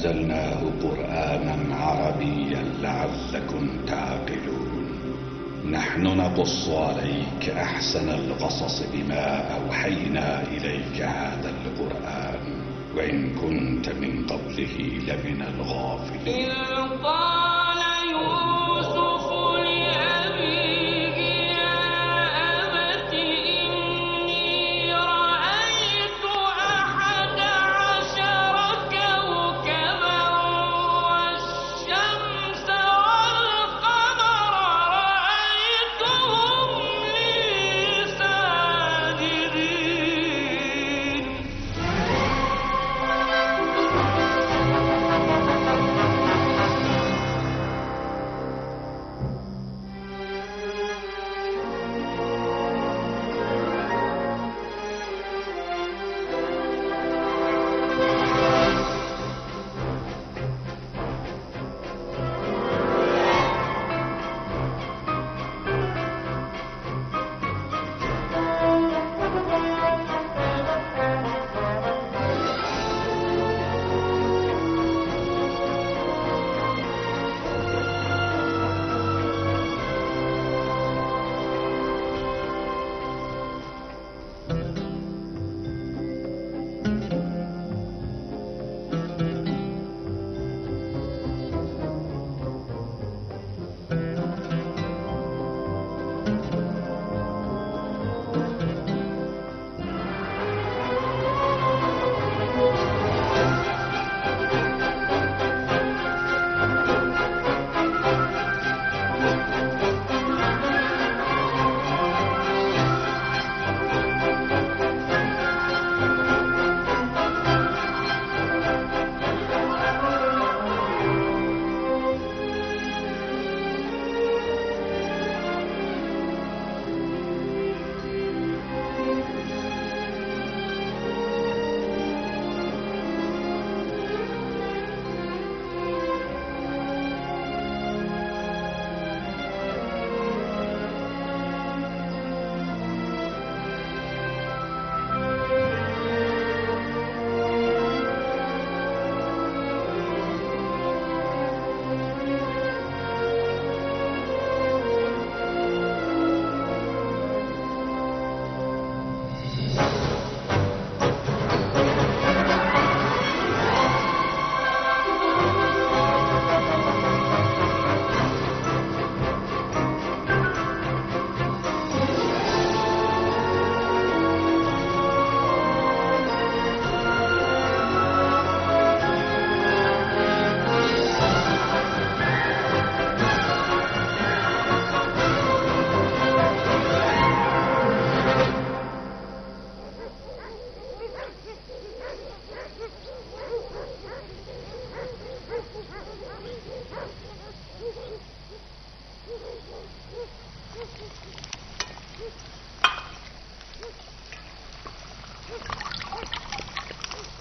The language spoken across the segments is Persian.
نزلناه قرآنا عربيا لعلكم تعقلون. نحن نقص عليك أحسن القصص بما أوحينا إليك هذا القرآن وإن كنت من قبله لمن الغافلين.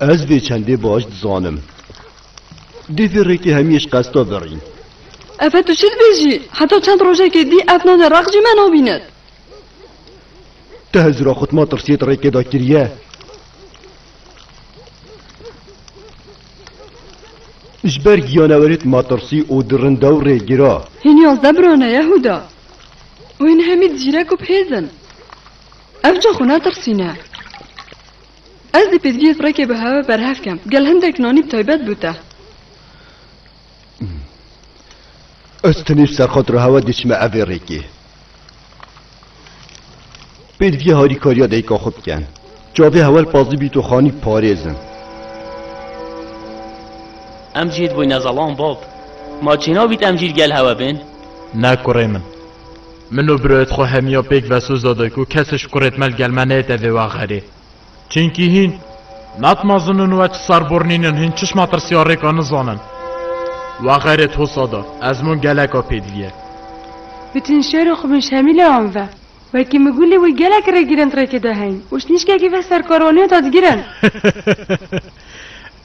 از به چنده باش زانم دیفره که همیش قصدا برین افا تو چید بیجی؟ حتی چند روزه که دی افنان رقجی من آبیند ده هزرا خود ما ترسیت ریکه دا کریه اجبر گیانوریت ما ترسی او درنده و ریگیرا هین یازده برانه یهودا و این همید زیرک و پیزن افجا خونه ترسینه از دی پیدویت ریکه به هوا برهف کم گل هندک نانی بتایبت بوده استنیف سر خاطر هوا دیشمه اوی ریکه پیدوی هاری کاریا دیکا خوب کن جابه اول پازی بیتو خانی پاریزن ام جید بوی نزالان باب ما چینا بیت ام جید گل هوا بین نکره منو برویت خو همیا پیک و سوز داده که کسش کرت مل گل منه دوی واغره چینکی هین نتمازنن و چه سربورنینن هین چش ماتر سیاره نزانن واغره تو صدا از من گلکا پیدویه بتن شعر خوبش همیل آنوه وکی مگولی وی گلک را گیرن ترکه ده هین وش نیشکه که وستر کارانه تا گیرن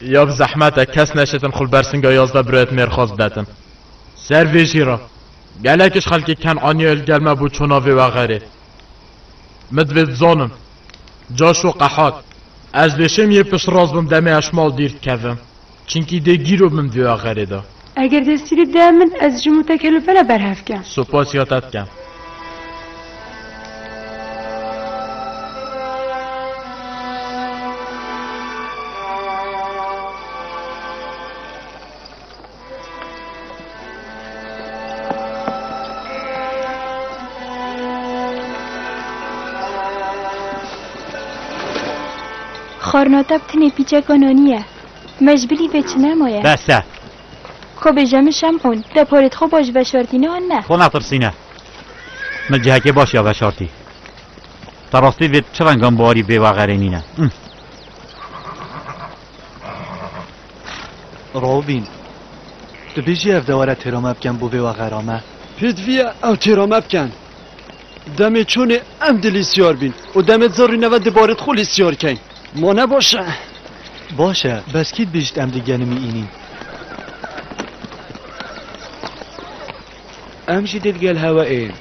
یا بزحمته کس نشتن خل برسنگا یازده برویت مرخواست داتن سر ویجی را گلکش خلکی کن آنیا الگلمه بود چوناوی وغیره مدوید زانم جاشو قحاد از بشم یه پش راز بم دمه اشمال دیرد کفم چینکی ده گیرو من وی آخره دا اگر دستیری ده من از جمو تکلفه لبرهف کم سپاس یادت کم خارناتا بتنی پیچه کنانیه مجبوری به چه نمایه بسه خب جمعشم خون ده پارت خوب باش وشارتی نه نه خو نترسینه من جهکه باش یا وشارتی تراستی وید چه رنگان باری به وغیره نینه راوین تو بیجی اف دواره تیرام بکن بوی و غرامه پیدویه او تیرام بکن دمه چونه ام دلیسیار بین و دمه زاری نوه دبارت خولیسیار کن ما نباشه باشه بس کید بیشت ام دیگه نمی اینیم ام جدید گل هوائه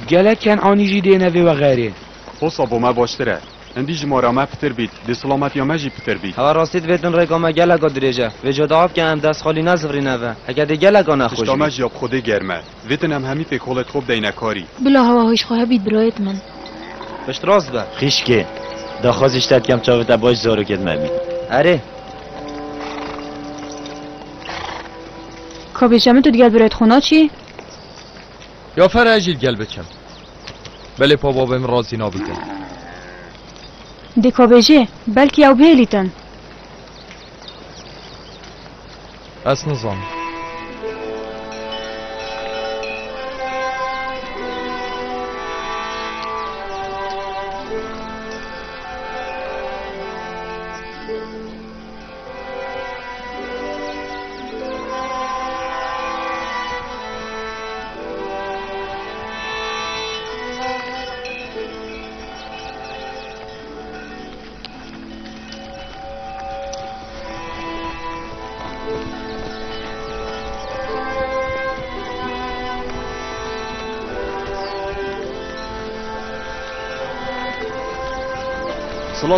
گله کن آنی جدید نوی و غیره خصا بو ما باشتره اندی جمارا ما پتر بید دی سلامت یا مجی پتر بید هوا راستید ویدن رگامه گله گا دریجه و جدا آب که هم دست خالی نزوری نوه اگه دی گله گا نخوشی تشتا مجی آب خوده گرمه ویدن هم همی پیک خولت خوب دینه کاری بلا هوا هایش خواه بید برایت من بشت راست به خیش که دا خوازشتت کم چاوت باش زارو کد مبید اره که بشمه تو دیگر برایت خونا چی؟ یا فرجید گل بچم بله پا بابم رازی نابیده دیکا بیجه بلکی او بیلیتن از نظام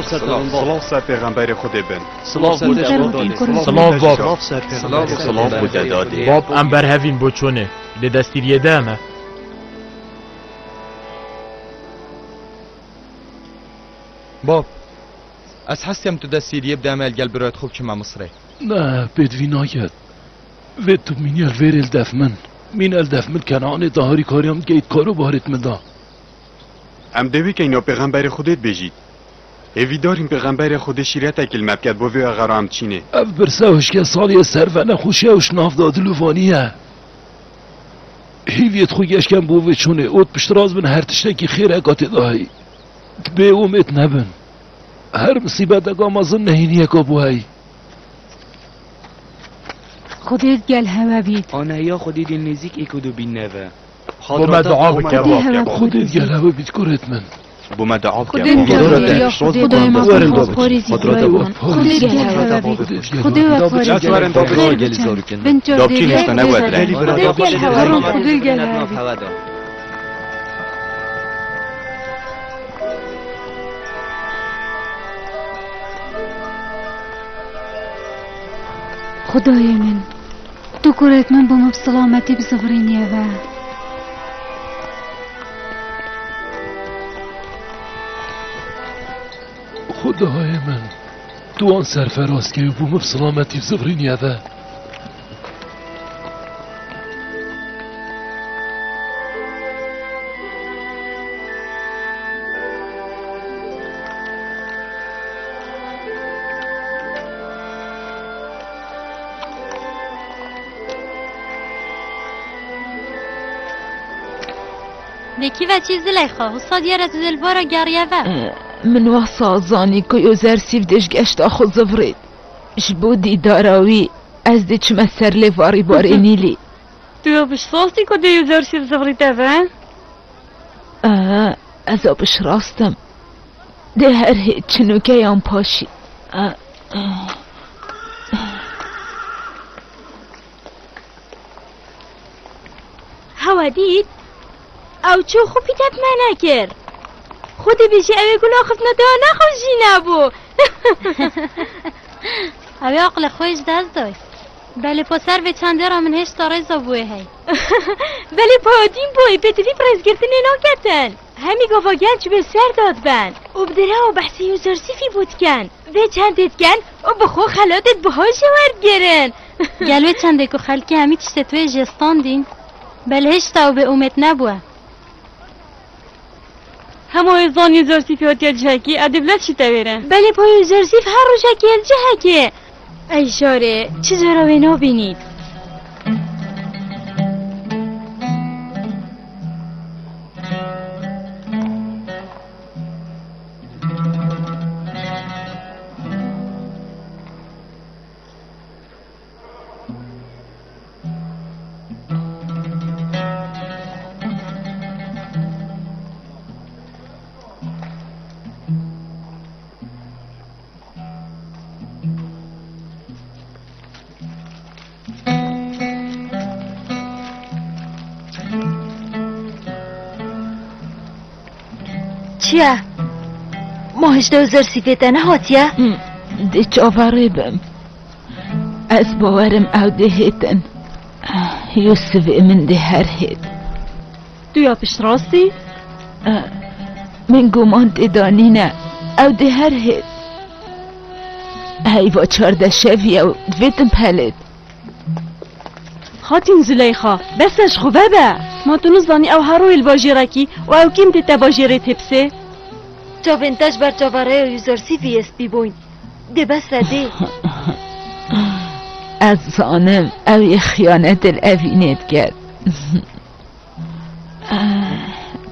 سلام سر پیغمبر خود بن سلام بود باب ام بر هفین بو چونه ده دستیریه دامه باب از حسیم تو دستیریه بدم الگل برایت خوب چما مصره نه بدوی ناید و تو مینی الویر الدف من الدف من کنعان دهاری کاریم گید کارو بارت من دا ام دوی که اینا پیغمبر خودت بجید اوی داریم پیغمبر خود شیرت اکل مبکد با وی اغرام چینه او برسه هشکه سالی سر و نخوشی اوش ناف داد لوفانیه هیویت خویش کم بوه چونه اوت پشتراز بن هر تشتکی خیر اگات داهی به اومت نبن هر مصیبت اگا مازن نهینی اگا بوهی خودت گل همه بید آنه یا خودید نزیک ایکودو بین نوه بومه دعا بکر خودت گل همه بید کرت من بومه دعا بکر خدای ما خود زیبایی من خودت گل همه بید خدای وفاری جل بنتو دیگه خودت گل همه بید خدای من تو کرت من بوم بسلامتی بزغرینیه و خدای من تو آن سرفراز که بوم بسلامتی بزغرینیه و دکی و چیزی لیخواه و صادیه را دلبارا گریه و من واسا زانی که یوزر سیف دش گشتا خود زفرید جبو دیداراوی از دی چمه سر لیواری باری نیلی تو بش صوتی که دی یوزر سیف زفرید اوه؟ از آبش راستم ده هر هیچ چنوکه یان پاشی هوا دید؟ او چو خوبی تب منه کر خودی بیشی اوی گناه خفت ندا نخوشی نبو اوی عقل خویش دست دای بله پسر به چنده را من هش تاريزا بوی هی بله پادیم بوی پتری پرزگرتن ناکتن همی گاوا گنج به سر داد بن و بدره و بحثی یوزرسیفی بود کن به چندت کن و بخو خلاتت بهاش ورد گرن گلوه چنده که خلکی همی چشت توی جستان دین بله هش تاو به اومت نبوه همه ازان یوزرسیفی هاتیل جهکی ادبلت چی تاویره بله پا یوزرسیف هر رو شکل جهکه ای شاره چیزا را به نابینید چیه؟ ماهش دوزر سیفیتنه هاتیه؟ ده چاوره بم از باورم او ده هیتن یوسف من ده هر هید تو یا پشت راستی؟ من گمان دانینه او ده هر هید هی با 14 شوی او دویتم پلید خاتین زلیخا بسش خوبه به ما تو نزدانی او هروی الباجیرکی و او کم دیتا باجیره تپسه تا بنتاج بر چاوره یوزرسیفی است بیبوین ده بس ده از زانم او خیانت الاوینت کرد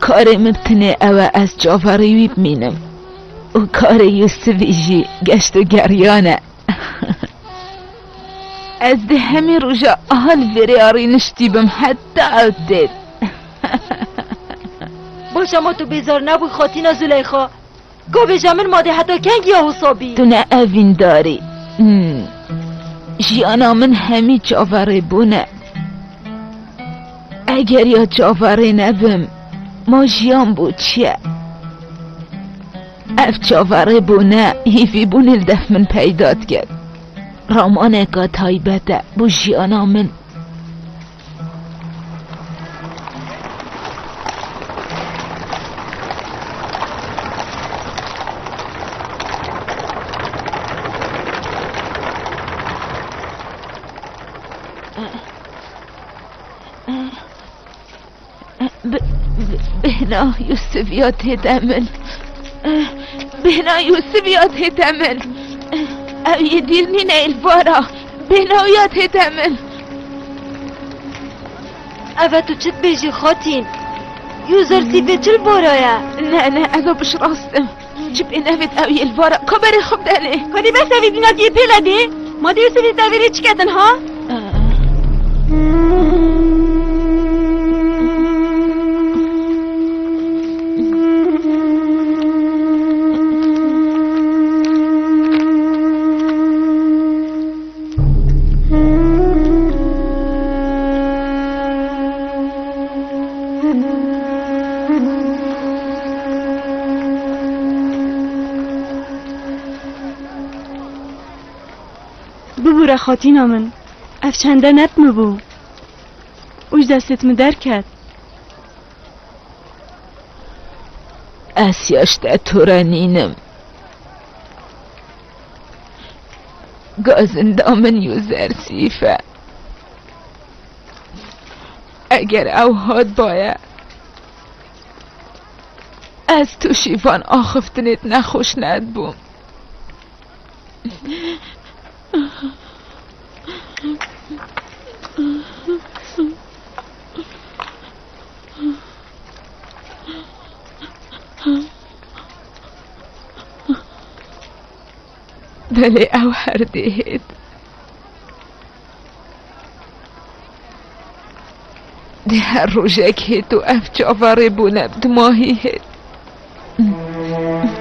کار مبتنه او از چاوره بمینم و کار یوسفی جی گشت و گریانه از ده همه روژا آهال وریاری نشتیبم حتی او دید باشه ما تو بیزار نبوی خاتینا زلیخا گو بجامن ماده حتی کنگ یا حسابی تو نه اوین داری جیانا من همی چاوره بونه اگر یا چاوره نبم ما جیان بود چیه اف چاوره بونه هیفی بونه الدف من پیداد کرد رامانه که تایبته بو جیانا من بهنا یوسفیات هدمن بهنا یوسفیات هدمن او یدیل نینه البارا بهنا یاد هدمن اوه تو چت بیجی خاتین یوزر سیفه چل بارایه نه اگه بش راستم جب اینوید اوی البارا کبری خوب دله کنی بس اوی دینا دیه پیلا دی ما دیو سوی تاویری چی کتن ها ببوره خاتینا من افچنده نتمه بو اوش دستت مدر کرد اسیاشته تورانینم گازنده من یوزر سیفه اگر او هاد باید از تو شیفان آخفتنت نخوش ند بوم بله او هر دهید ده هر روژه که تو اف جاوره بونه بدماهی هید